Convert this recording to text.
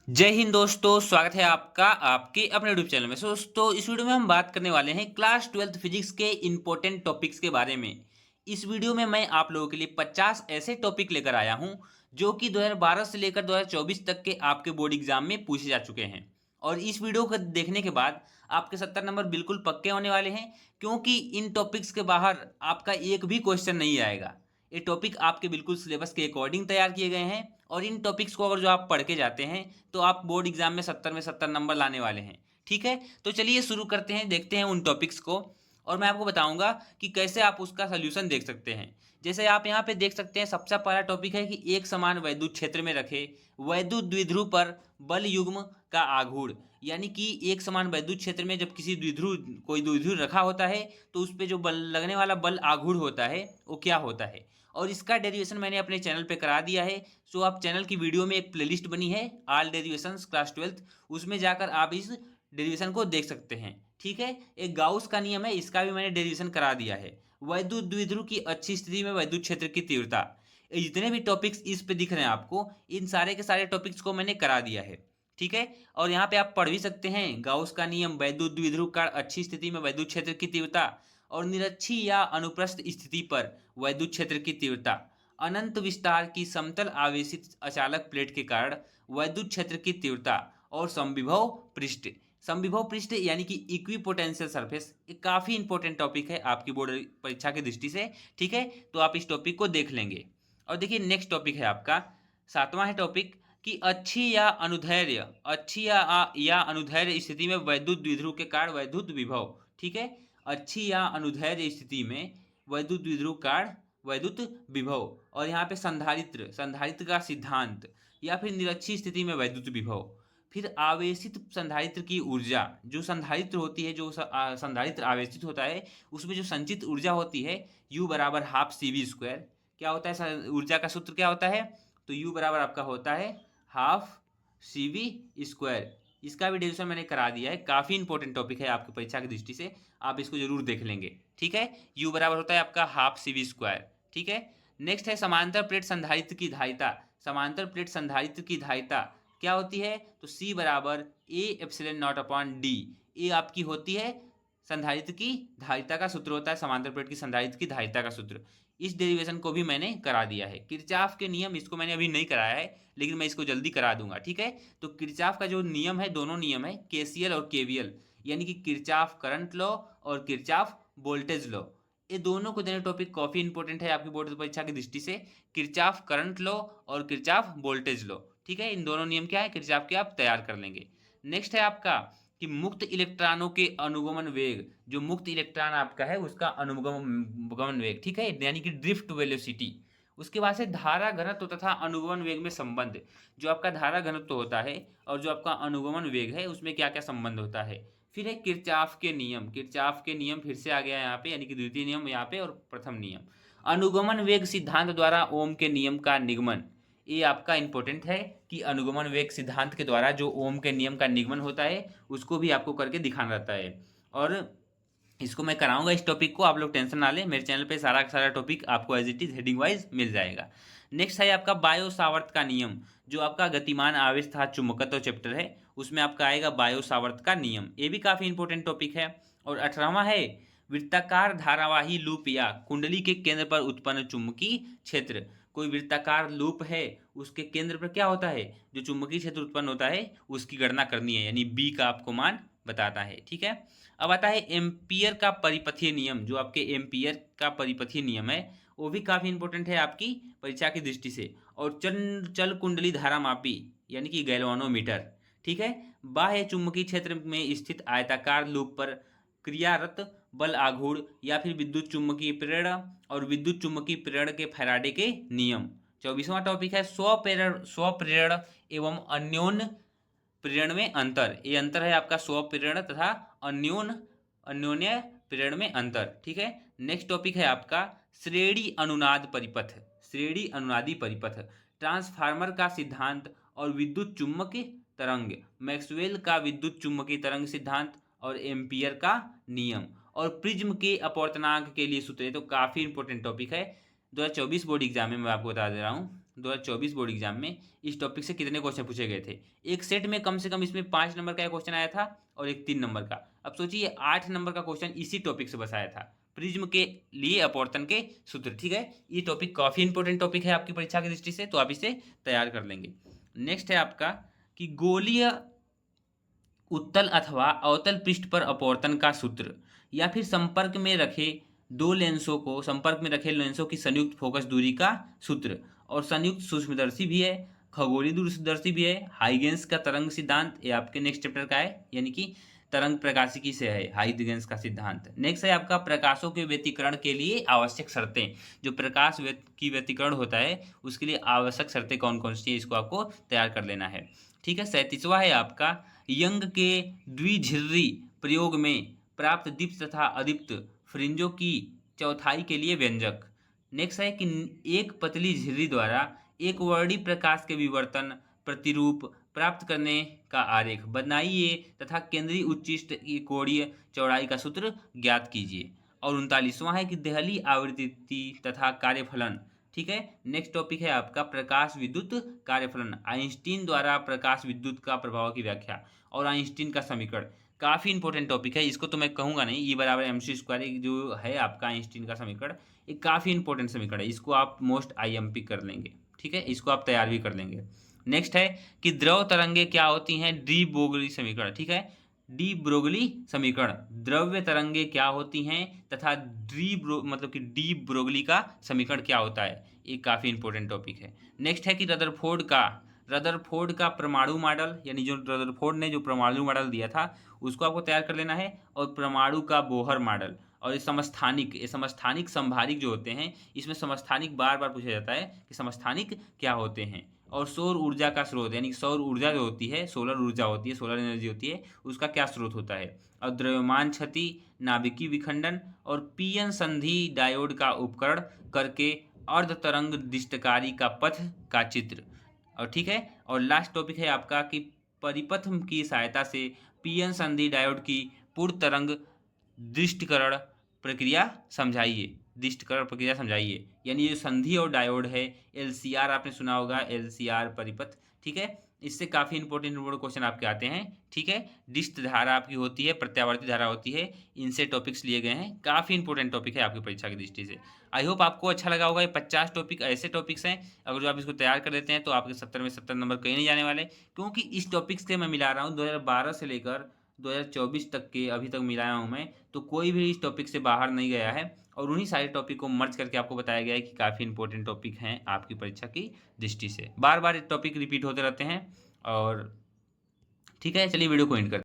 जय हिंद दोस्तों, स्वागत है आपका आपके अपने यूट्यूब चैनल में। दोस्तों, इस वीडियो में हम बात करने वाले हैं क्लास 12th फिजिक्स के इंपॉर्टेंट टॉपिक्स के बारे में। इस वीडियो में मैं आप लोगों के लिए 50 ऐसे टॉपिक लेकर आया हूं जो कि 2012 से लेकर 2024 तक के आपके बोर्ड एग्जाम में पूछे जा चुके हैं। और इस वीडियो को देखने के बाद आपके 70 नंबर बिल्कुल पक्के होने वाले हैं, क्योंकि इन टॉपिक्स के बाहर आपका एक भी क्वेश्चन नहीं आएगा। ये टॉपिक आपके बिल्कुल सिलेबस के अकॉर्डिंग तैयार किए गए हैं, और इन टॉपिक्स को अगर जो आप पढ़ के जाते हैं तो आप बोर्ड एग्जाम में 70 नंबर लाने वाले हैं। ठीक है, तो चलिए शुरू करते हैं, देखते हैं उन टॉपिक्स को। और मैं आपको बताऊंगा कि कैसे आप उसका सोल्यूशन देख सकते हैं। जैसे आप यहाँ पे देख सकते हैं, सबसे पहला टॉपिक है कि एक समान वैद्युत क्षेत्र में रखे वैद्युत द्विध्रुव पर बल युग्म का आघूर्ण। यानी कि एक समान वैद्युत क्षेत्र में जब किसी द्विध्रुव कोई द्विध्रुव रखा होता है तो उस पर जो बल लगने वाला बल आघूर्ण होता है वो क्या होता है। और इसका डेरिवेशन मैंने अपने चैनल पे करा दिया है। सो आप चैनल की वीडियो में एक प्लेलिस्ट बनी है ऑल डेरिवेशंस क्लास 12th, उसमें जाकर आप इस डेरिवेशन को देख सकते हैं। ठीक है, एक गाउस का नियम है, इसका भी मैंने डेरिवेशन करा दिया है। वैद्युत द्विध्रुव की अच्छी स्थिति में वैद्युत क्षेत्र की तीव्रता, ये जितने भी टॉपिक्स इस पे दिख रहे हैं आपको, इन सारे के सारे टॉपिक्स को मैंने करा दिया है। ठीक है, और यहाँ पे आप पढ़ भी सकते हैं गाउस का नियम, वैद्युत द्विध्रुव का अच्छी स्थिति में वैद्युत क्षेत्र की तीव्रता, और निरक्षी या अनुप्रस्थ स्थिति पर वैद्युत क्षेत्र की तीव्रता, अनंत विस्तार की समतल आवेशित अचालक प्लेट के कारण वैद्युत क्षेत्र की तीव्रता, और समविभव पृष्ठ। समविभव पृष्ठ यानी कि इक्विपोटेंशियल सरफेस, ये काफी इंपॉर्टेंट टॉपिक है आपकी बोर्ड परीक्षा की दृष्टि से। ठीक है, तो आप इस टॉपिक को देख लेंगे। और देखिए नेक्स्ट टॉपिक है आपका सातवां है टॉपिक कि अच्छी या अनुदैर्ध्य स्थिति में वैद्युत द्विध्रुव के कारण वैद्युत विभव। ठीक है, अच्छी या अनुदैर्ध्य स्थिति में वैद्युत द्विध्रुव कारण वैद्युत विभव, और यहाँ पे संधारित्र संधारित्र का सिद्धांत, या फिर निरक्षी स्थिति में वैद्युत विभव। फिर आवेशित संधारित्र की ऊर्जा, जो संधारित्र होती है, जो संधारित्र आवेशित होता है उसमें जो संचित ऊर्जा होती है U बराबर हाफ सी वी स्क्वायर। क्या होता है ऊर्जा का सूत्र, क्या होता है? तो U बराबर आपका होता है हाफ सी वी स्क्वायर। इसका भी डेरिवेशन मैंने करा दिया है, काफी इंपॉर्टेंट टॉपिक है आपकी परीक्षा की दृष्टि से, आप इसको जरूर देख लेंगे। ठीक है, U बराबर होता है आपका हाफ सी वी स्क्वायर। ठीक है, नेक्स्ट है समांतर प्लेट संधारित्र की धारिता। समांतर प्लेट संधारित्र की धारिता क्या होती है? तो C बराबर A epsilon not upon D. ये आपकी होती है संधारित्र की धारिता का सूत्र, होता है समांतर प्लेट की संधारित्र की धारिता का सूत्र। इस डेरिवेशन को भी मैंने करा दिया है। किरचॉफ के नियम, इसको मैंने अभी नहीं कराया है लेकिन मैं इसको जल्दी करा दूंगा। ठीक है, तो किरचॉफ का जो नियम है, दोनों नियम है केसीएल और केवीएल, यानी कि किरचॉफ करंट लॉ और किरचॉफ वोल्टेज लॉ। ये दोनों को देने टॉपिक काफी इंपॉर्टेंट है आपकी बोर्ड परीक्षा की दृष्टि से, किरचॉफ करंट लॉ और किरचॉफ वोल्टेज लॉ। ठीक है, इन दोनों नियम क्या है किरचॉफ के, आप तैयार कर लेंगे। नेक्स्ट है आपका कि मुक्त इलेक्ट्रॉनों के अनुगमन वेग, जो मुक्त इलेक्ट्रॉन आपका है उसका अनुगमन वेग, ठीक है, यानी कि ड्रिफ्ट वेलोसिटी। उसके बाद से धारा घनत्व तथा अनुगमन वेग में संबंध, जो आपका धारा घनत्व होता है और जो आपका अनुगमन वेग है उसमें क्या क्या संबंध होता है। फिर है किरचॉफ के नियम, किरचॉफ के नियम फिर से आ गया यहाँ पे, यानी कि द्वितीय नियम यहाँ पे और प्रथम नियम। अनुगमन वेग सिद्धांत द्वारा ओम के नियम का निगमन, ये आपका इंपॉर्टेंट है कि अनुगमन वेग सिद्धांत के द्वारा जो ओम के नियम का निगमन होता है उसको भी आपको करके दिखाना रहता है। और इसको मैं कराऊंगा, इस टॉपिक को आप लोग टेंशन ना लें, मेरे चैनल पे सारा का सारा टॉपिक आपको as it is heading wise मिल जाएगा। नेक्स्ट है आपका बायो सावर्त का नियम, जो आपका गतिमान आवेश तथा चुंबकत्व चैप्टर है उसमें आपका आएगा बायो सावर्त का नियम, ये भी काफी इंपॉर्टेंट टॉपिक है। और 18वां है वृत्ताकार धारावाही लूप या कुंडली के केंद्र पर उत्पन्न चुंबकीय क्षेत्र। कोई वृत्ताकार लूप है, उसके केंद्र पर क्या होता है, जो चुंबकीय क्षेत्र उत्पन्न होता है उसकी गणना करनी है, यानी बी का आपको मान बताता है। ठीक है, अब आता है एम्पियर का परिपथीय नियम, जो आपके एम्पियर का परिपथीय नियम है वो भी काफी इंपॉर्टेंट है आपकी परीक्षा की दृष्टि से। और चल चल कुंडली धारा मापी, यानी कि गैल्वानोमीटर। ठीक है, बाह्य चुंबकीय क्षेत्र में स्थित आयताकार लूप पर क्रियारत बल आघूर्ण या फिर विद्युत चुंबकीय प्रेरण और विद्युत चुंबकीय प्रेरण के फैराडे के नियम। 24वां टॉपिक है स्व प्रेरण एवं अन्योन्य प्रेरण में अंतर। ये अंतर है आपका स्व प्रेरण तथा अन्योन्य प्रेरण में अंतर। ठीक है, नेक्स्ट टॉपिक है आपका श्रेणी अनुनाद परिपथ, श्रेणी अनुनादी परिपथ, ट्रांसफार्मर का सिद्धांत और विद्युत चुम्बकीय तरंग, मैक्सवेल का विद्युत चुम्बकीय तरंग सिद्धांत और एम्पियर का नियम, और प्रिज्म के अपवर्तनांक के लिए सूत्र। तो काफी इंपॉर्टेंट टॉपिक है, 2024 बोर्ड एग्जाम में मैं आपको बता दे रहा हूँ। 2024 बोर्ड एग्जाम में इस टॉपिक से कितने क्वेश्चन पूछे गए थे। एक सेट में कम से कम इसमें 5 नंबर का क्वेश्चन आया था और एक 3 नंबर का। अब सोचिए 8 नंबर का क्वेश्चन इसी टॉपिक से बस आया था, प्रिज्म के लिए अपवर्तन के सूत्र। ठीक है, ये टॉपिक काफी इंपॉर्टेंट टॉपिक है आपकी परीक्षा की दृष्टि से, तो आप इसे तैयार कर लेंगे। नेक्स्ट है आपका कि गोलीय उत्तल अथवा अवतल पृष्ठ पर अपवर्तन का सूत्र, या फिर संपर्क में रखे लेंसों की संयुक्त फोकस दूरी का सूत्र। और संयुक्त सूक्ष्मदर्शी भी है, खगोलीय दूरदर्शी भी है, हाइगेंस का तरंग सिद्धांत, ये आपके नेक्स्ट चैप्टर का है, यानी कि तरंग प्रकाशिकी से है हाइगेंस का सिद्धांत। नेक्स्ट है आपका प्रकाशों के व्यतिकरण के लिए आवश्यक शर्तें। जो प्रकाश की व्यतिकरण होता है उसके लिए आवश्यक शर्तें कौन कौन सी है, इसको आपको तैयार कर लेना है। ठीक है, 37वां है आपका यंग के द्विझिर्री प्रयोग में प्राप्त दीप्त तथा अदीप्त फ्रिंजों की चौथाई के लिए व्यंजक। नेक्स्ट है कि एक पतली झिर्री द्वारा एक वर्णी प्रकाश के विवर्तन प्रतिरूप प्राप्त करने का आरेख बनाइए तथा केंद्रीय उच्चिष्ट की कोणीय चौड़ाई का सूत्र ज्ञात कीजिए। और 39वां है कि देहली आवृत्ति तथा कार्यफलन। ठीक है, नेक्स्ट टॉपिक है आपका प्रकाश विद्युत कार्यफलन, आइंस्टीन द्वारा प्रकाश विद्युत का प्रभाव की व्याख्या और आइंस्टीन का समीकरण। काफी इंपॉर्टेंट टॉपिक है, इसको तो मैं कहूंगा नहीं, ई बराबर MC स्क्वायर जो है आपका आइंस्टीन का समीकरण, एक काफी इंपॉर्टेंट समीकरण है, इसको आप मोस्ट IMP कर लेंगे। ठीक है, इसको आप तैयार भी कर लेंगे। नेक्स्ट है कि द्रव तरंगे क्या होती हैं, डी ब्रोगली समीकरण। ठीक है, डी ब्रोगली समीकरण, द्रव्य तरंगे क्या होती हैं तथा मतलब कि डी ब्रोगली का समीकरण क्या होता है, ये काफी इंपॉर्टेंट टॉपिक है। नेक्स्ट है कि रदरफोर्ड का परमाणु मॉडल, यानी जो रदरफोर्ड ने जो परमाणु मॉडल दिया था उसको आपको तैयार कर लेना है, और परमाणु का बोहर मॉडल। और ये समस्थानिक संभारिक जो होते हैं, इसमें समस्थानिक बार बार पूछा जाता है कि समस्थानिक क्या होते हैं। और सौर ऊर्जा का स्रोत, यानी सौर ऊर्जा जो होती है, सोलर ऊर्जा होती है, सोलर एनर्जी होती है, उसका क्या स्रोत होता है। और द्रव्यमान क्षति, नाभिकीय विखंडन और पीएन संधि डायोड का उपकरण करके अर्ध तरंग दिष्टकारी का पथ का चित्र। और ठीक है, और लास्ट टॉपिक है आपका कि परिपथ की सहायता से पीएन संधि डायोड की पूर्ण तरंग दृष्टिकरण प्रक्रिया समझाइए। यानी ये संधि और डायोड है, LCR आपने सुना होगा, LCR परिपथ। ठीक है, इससे काफी इंपॉर्टेंट क्वेश्चन आपके आते हैं। ठीक है, डिस्ट धारा आपकी होती है, प्रत्यावर्ती धारा होती है, इनसे टॉपिक्स लिए गए हैं, काफी इंपॉर्टेंट टॉपिक है आपकी परीक्षा की दृष्टि से। आई होप आपको अच्छा लगा होगा। ये 50 टॉपिक ऐसे टॉपिक्स हैं, अगर जो आप इसको तैयार कर लेते हैं तो आपके 70 में 70 नंबर कहीं नहीं जाने वाले, क्योंकि इस टॉपिक्स के मैं मिला रहा हूँ 2012 से लेकर 2024 तक के, अभी तक मिलाया हूँ मैं, तो कोई भी इस टॉपिक से बाहर नहीं गया है, और उन्हीं सारे टॉपिक को मर्ज करके आपको बताया गया है कि काफ़ी इंपॉर्टेंट टॉपिक हैं आपकी परीक्षा की दृष्टि से। बार बार टॉपिक रिपीट होते रहते हैं। और ठीक है, चलिए वीडियो को एंड करते हैं।